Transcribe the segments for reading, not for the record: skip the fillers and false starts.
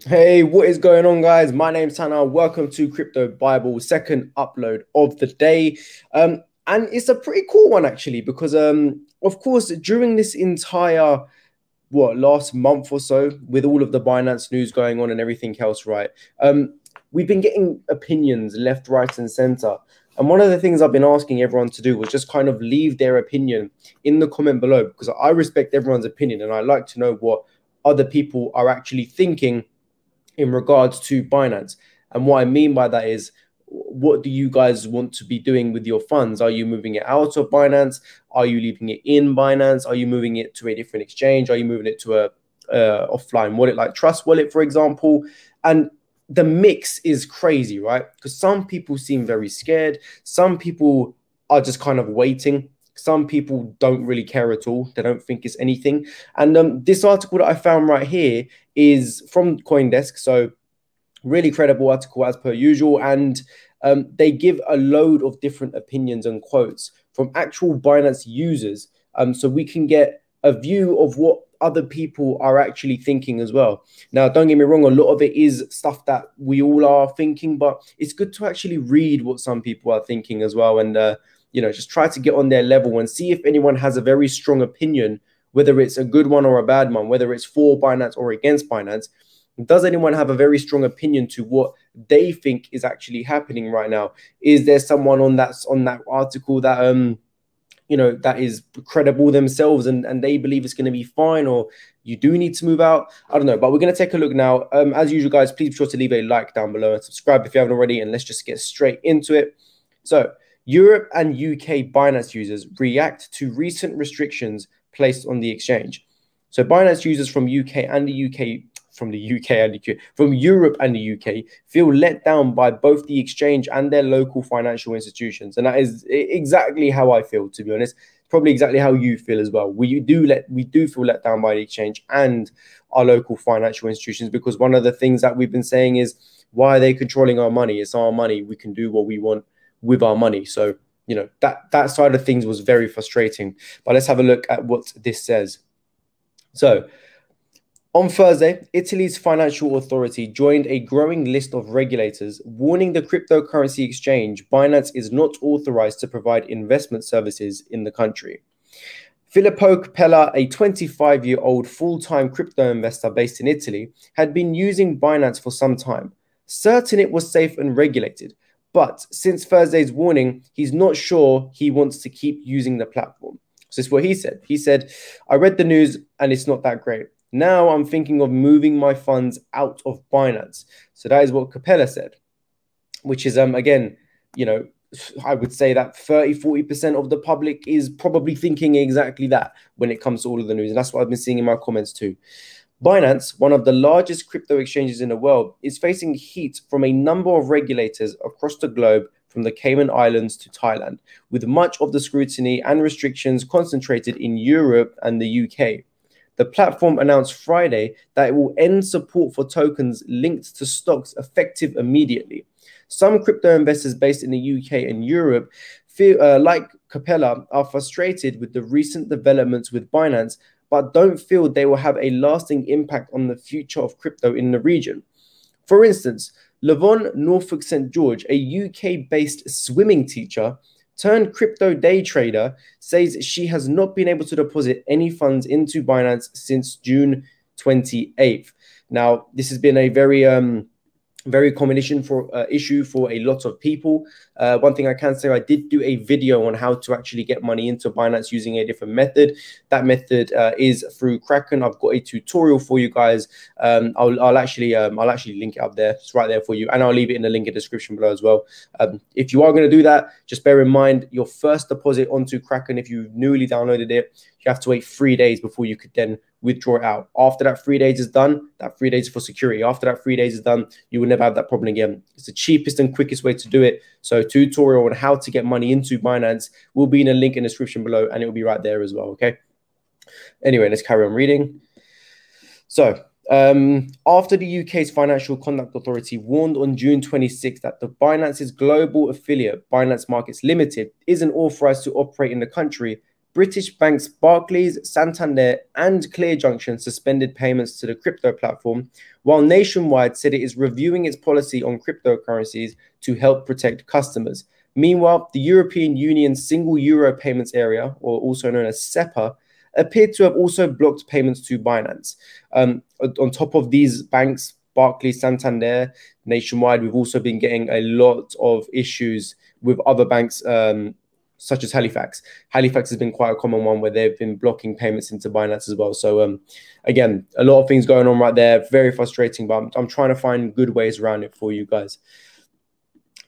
Hey, what is going on, guys? My name's Tanner. Welcome to Crypto Bible, second upload of the day. And it's a pretty cool one actually, because of course, during this entire last month or so, with all of the Binance news going on and everything else, right? We've been getting opinions left, right, and center. And one of the things I've been asking everyone to do was just kind of leave their opinion in the comment below, because I respect everyone's opinion and I like to know what other people are actually thinking in regards to Binance. And what I mean by that is, what do you guys want to be doing with your funds? Are you moving it out of Binance? Are you leaving it in Binance? Are you moving it to a different exchange? Are you moving it to a offline wallet like Trust Wallet, for example? And the mix is crazy, right? Because some people seem very scared. Some people are just kind of waiting. Some people don't really care at all. They don't think it's anything. And this article that I found right here is from CoinDesk. So really credible article as per usual. And they give a load of different opinions and quotes from actual Binance users. So we can get a view of what other people are actually thinking as well. Now, don't get me wrong, a lot of it is stuff that we all are thinking, but it's good to actually read what some people are thinking as well. And, just try to get on their level and see if anyone has a very strong opinion, whether it's a good one or a bad one, whether it's for Binance or against Binance. Does anyone have a very strong opinion to what they think is actually happening right now? Is there someone on that article that that is credible themselves and they believe it's going to be fine, or you do need to move out? I don't know, but we're going to take a look now. As usual, guys, please be sure to leave a like down below and subscribe if you haven't already, and let's just get straight into it. So, Europe and UK Binance users react to recent restrictions placed on the exchange. So Binance users from from Europe and the UK feel let down by both the exchange and their local financial institutions. And that is exactly how I feel, to be honest. Probably exactly how you feel as well. We do feel let down by the exchange and our local financial institutions, because one of the things that we've been saying is, why are they controlling our money? It's our money. We can do what we want with our money. So, that side of things was very frustrating. But let's have a look at what this says. So, on Thursday, Italy's financial authority joined a growing list of regulators warning the cryptocurrency exchange Binance is not authorized to provide investment services in the country. Filippo Capella, a 25-year-old full-time crypto investor based in Italy, had been using Binance for some time, certain it was safe and regulated. But since Thursday's warning, he's not sure he wants to keep using the platform. So this is what he said. He said, "I read the news and it's not that great. Now I'm thinking of moving my funds out of Binance." So that is what Capella said, which is, again, I would say that 30–40% of the public is probably thinking exactly that when it comes to all of the news. And that's what I've been seeing in my comments too. Binance, one of the largest crypto exchanges in the world, is facing heat from a number of regulators across the globe, from the Cayman Islands to Thailand, with much of the scrutiny and restrictions concentrated in Europe and the UK. The platform announced Friday that it will end support for tokens linked to stocks effective immediately. Some crypto investors based in the UK and Europe feel, like Capella, are frustrated with the recent developments with Binance, but don't feel they will have a lasting impact on the future of crypto in the region. For instance, Lavon Norfolk St. George, a UK-based swimming teacher turned crypto day trader, says she has not been able to deposit any funds into Binance since June 28th. Now, this has been a very common issue for a lot of people. One thing I can say, I did do a video on how to actually get money into Binance using a different method. That method is through Kraken. I've got a tutorial for you guys. I'll actually link it up there. It's right there for you, and I'll leave it in the link in the description below as well. If you are going to do that, just bear in mind your first deposit onto Kraken, if you've newly downloaded it, you have to wait 3 days before you could then withdraw it out. After that 3 days is done, that 3 days is for security. After that 3 days is done, you will never have that problem again. It's the cheapest and quickest way to do it. So tutorial on how to get money into Binance will be in a link in the description below, and it will be right there as well, okay? Anyway, let's carry on reading. So, after the UK's Financial Conduct Authority warned on June 26th that the Binance's global affiliate, Binance Markets Limited, isn't authorized to operate in the country, British banks Barclays, Santander, and ClearJunction suspended payments to the crypto platform, while Nationwide said it is reviewing its policy on cryptocurrencies to help protect customers. Meanwhile, the European Union's Single Euro Payments Area, or also known as SEPA, appeared to have also blocked payments to Binance. On top of these banks, Barclays, Santander, Nationwide, we've also been getting a lot of issues with other banks, such as Halifax. Halifax has been quite a common one where they've been blocking payments into Binance as well. So again, a lot of things going on right there. Very frustrating, but I'm trying to find good ways around it for you guys.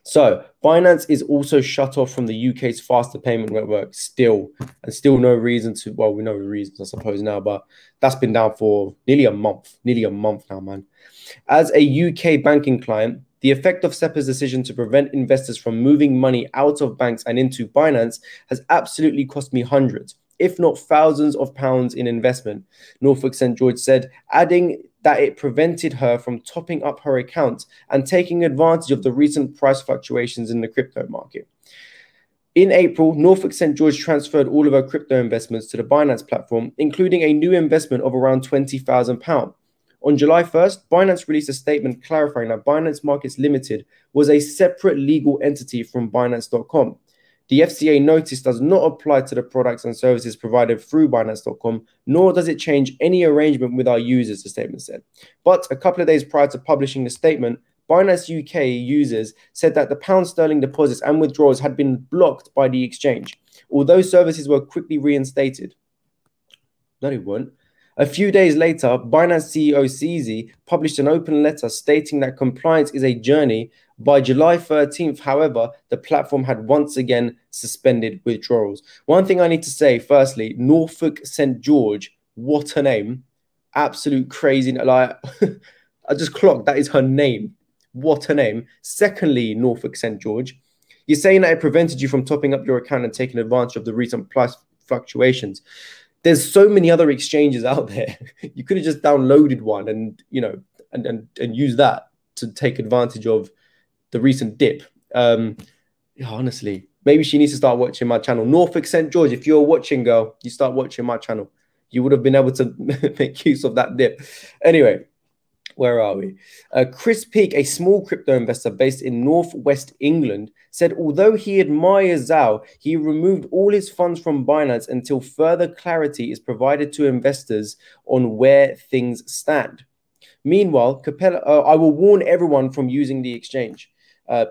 So Binance is also shut off from the UK's faster payment network still, and still no reason to, well, we know the reasons, I suppose, now, but that's been down for nearly a month now, man. As a UK banking client, the effect of SEPA's decision to prevent investors from moving money out of banks and into Binance has absolutely cost me hundreds, if not thousands of pounds in investment, Norfolk St. George said, adding that it prevented her from topping up her account and taking advantage of the recent price fluctuations in the crypto market. In April, Norfolk St. George transferred all of her crypto investments to the Binance platform, including a new investment of around £20,000. On July 1st, Binance released a statement clarifying that Binance Markets Limited was a separate legal entity from Binance.com. The FCA notice does not apply to the products and services provided through Binance.com, nor does it change any arrangement with our users, the statement said. But a couple of days prior to publishing the statement, Binance UK users said that the pound sterling deposits and withdrawals had been blocked by the exchange, although services were quickly reinstated. No, they weren't. A few days later, Binance CEO CZ published an open letter stating that compliance is a journey. By July 13th, however, the platform had once again suspended withdrawals. One thing I need to say, firstly, Norfolk St. George, what a name. Absolute crazy. Like, I just clocked, that is her name. What a name. Secondly, Norfolk St. George, you're saying that it prevented you from topping up your account and taking advantage of the recent price fluctuations. There's so many other exchanges out there. You could have just downloaded one and, you know, and use that to take advantage of the recent dip. Honestly, maybe she needs to start watching my channel. Norfolk St. George, if you're watching, girl, you start watching my channel. You would have been able to make use of that dip. Anyway, where are we? Chris Peake, a small crypto investor based in northwest England, said although he admires Zhao, he removed all his funds from Binance until further clarity is provided to investors on where things stand. Meanwhile, Capella, I will warn everyone from using the exchange,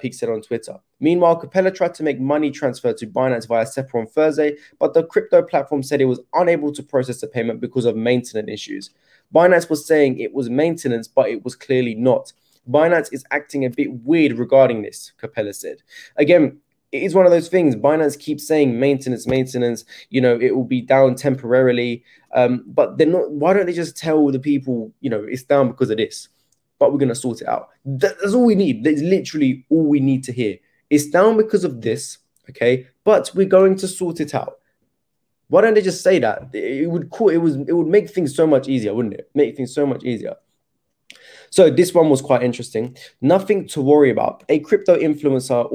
Peake said on Twitter. Meanwhile, Capella tried to make money transfer to Binance via SEPA on Thursday, but the crypto platform said it was unable to process the payment because of maintenance issues. Binance was saying it was maintenance, but it was clearly not. Binance is acting a bit weird regarding this, Capella said. Again, it is one of those things. Binance keeps saying maintenance, you know, it will be down temporarily. But they're not, why don't they just tell the people, you know, it's down because of this, but we're going to sort it out. That's all we need. That's literally all we need to hear. It's down because of this, okay, but we're going to sort it out. Why don't they just say that? It would make things so much easier, wouldn't it? Make things so much easier. So this one was quite interesting. Nothing to worry about. A crypto influencer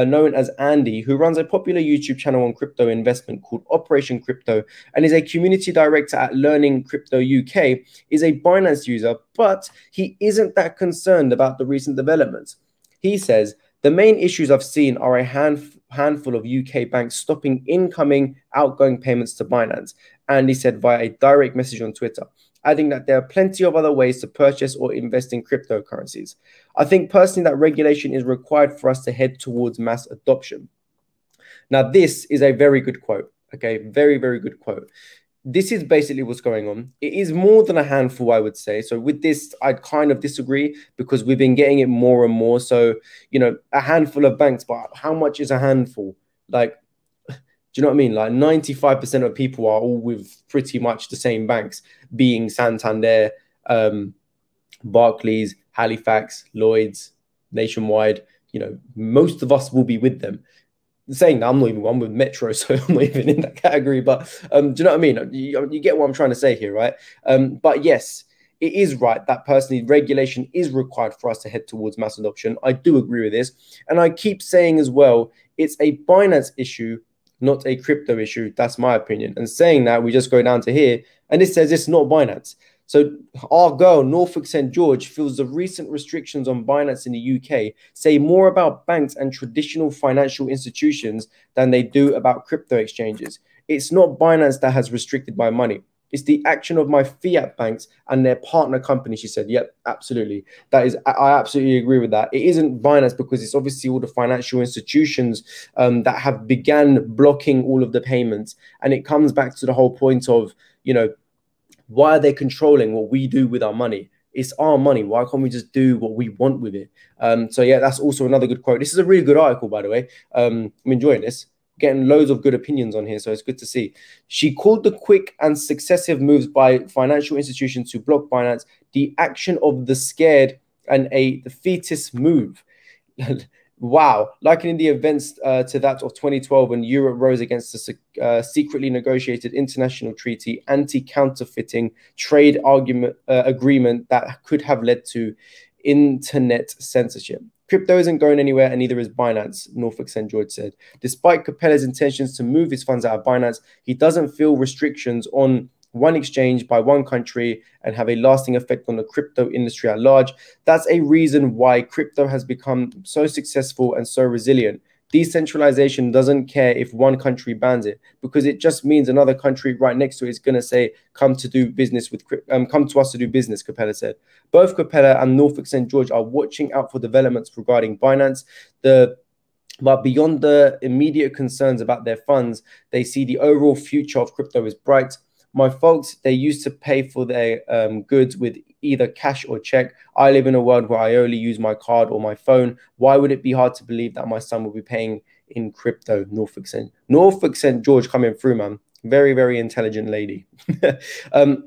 known as Andy, who runs a popular YouTube channel on crypto investment called Operation Crypto and is a community director at Learning Crypto UK, is a Binance user, but he isn't that concerned about the recent developments. He says, the main issues I've seen are a handful of UK banks stopping incoming, outgoing payments to Binance. Andy said via a direct message on Twitter, adding that there are plenty of other ways to purchase or invest in cryptocurrencies. I think personally that regulation is required for us to head towards mass adoption. Now, this is a very good quote, okay? Very, very good quote. This is basically what's going on. It is more than a handful, I would say. So with this, I'd kind of disagree because we've been getting it more and more. So, you know, a handful of banks, but how much is a handful? Like, do you know what I mean? Like 95% of people are all with pretty much the same banks, being Santander, Barclays, Halifax, Lloyds, Nationwide. You know, most of us will be with them. Saying that, I'm not even one with Metro, so I'm not even in that category. But do you know what I mean? You get what I'm trying to say here, right? But yes, it is right that personally regulation is required for us to head towards mass adoption. I do agree with this. And I keep saying as well, it's a Binance issue, not a crypto issue. That's my opinion. And saying that, we just go down to here, and it says it's not Binance. So our girl, Norfolk St. George, feels the recent restrictions on Binance in the UK say more about banks and traditional financial institutions than they do about crypto exchanges. It's not Binance that has restricted my money. It's the action of my fiat banks and their partner companies, she said. Yep, absolutely. I absolutely agree with that. It isn't Binance because it's obviously all the financial institutions that have began blocking all of the payments. And it comes back to the whole point of, why are they controlling what we do with our money? It's our money. Why can't we just do what we want with it? So yeah, that's also another good quote. This is a really good article, by the way. I'm enjoying this. Getting loads of good opinions on here, so it's good to see. She called the quick and successive moves by financial institutions to block Binance the action of the scared and a defeatist move. Wow, likening the events to that of 2012 when Europe rose against a secretly negotiated international treaty, anti-counterfeiting trade agreement that could have led to internet censorship. Crypto isn't going anywhere, and neither is Binance, Norfolk St. George said. Despite Capella's intentions to move his funds out of Binance, he doesn't feel restrictions on one exchange by one country and have a lasting effect on the crypto industry at large. That's a reason why crypto has become so successful and so resilient. Decentralization doesn't care if one country bans it, because it just means another country right next to it is going to say, come to us to do business, Capella said. Both Capella and Norfolk St. George are watching out for developments regarding Binance. But beyond the immediate concerns about their funds, they see the overall future of crypto is bright. My folks, they used to pay for their goods with either cash or check. I live in a world where I only use my card or my phone. Why would it be hard to believe that my son will be paying in crypto? Norfolk St. George coming through, man. Very, very intelligent lady.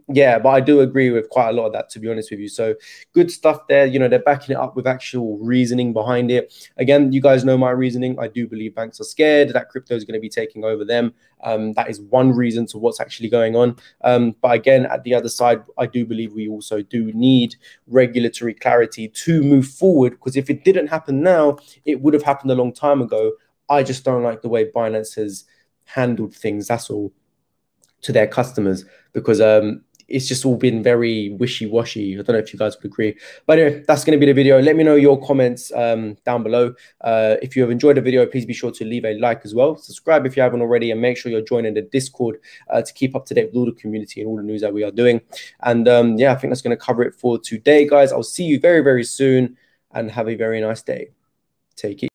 Yeah, but I do agree with quite a lot of that, to be honest with you. So good stuff there. They're backing it up with actual reasoning behind it. Again, you guys know my reasoning. I do believe banks are scared that crypto is going to be taking over them. That is one reason to what's actually going on. But again, at the other side, I do believe we also do need regulatory clarity to move forward, because if it didn't happen now, it would have happened a long time ago. I just don't like the way Binance has handled things. That's all. To their customers, because it's just all been very wishy-washy. I don't know if you guys would agree, but anyway, that's going to be the video. Let me know your comments down below. If you have enjoyed the video, please be sure to leave a like as well. Subscribe if you haven't already, and make sure you're joining the Discord to keep up to date with all the community and all the news that we are doing. And yeah, I think that's going to cover it for today, guys. I'll see you very, very soon, and have a very nice day. Take it.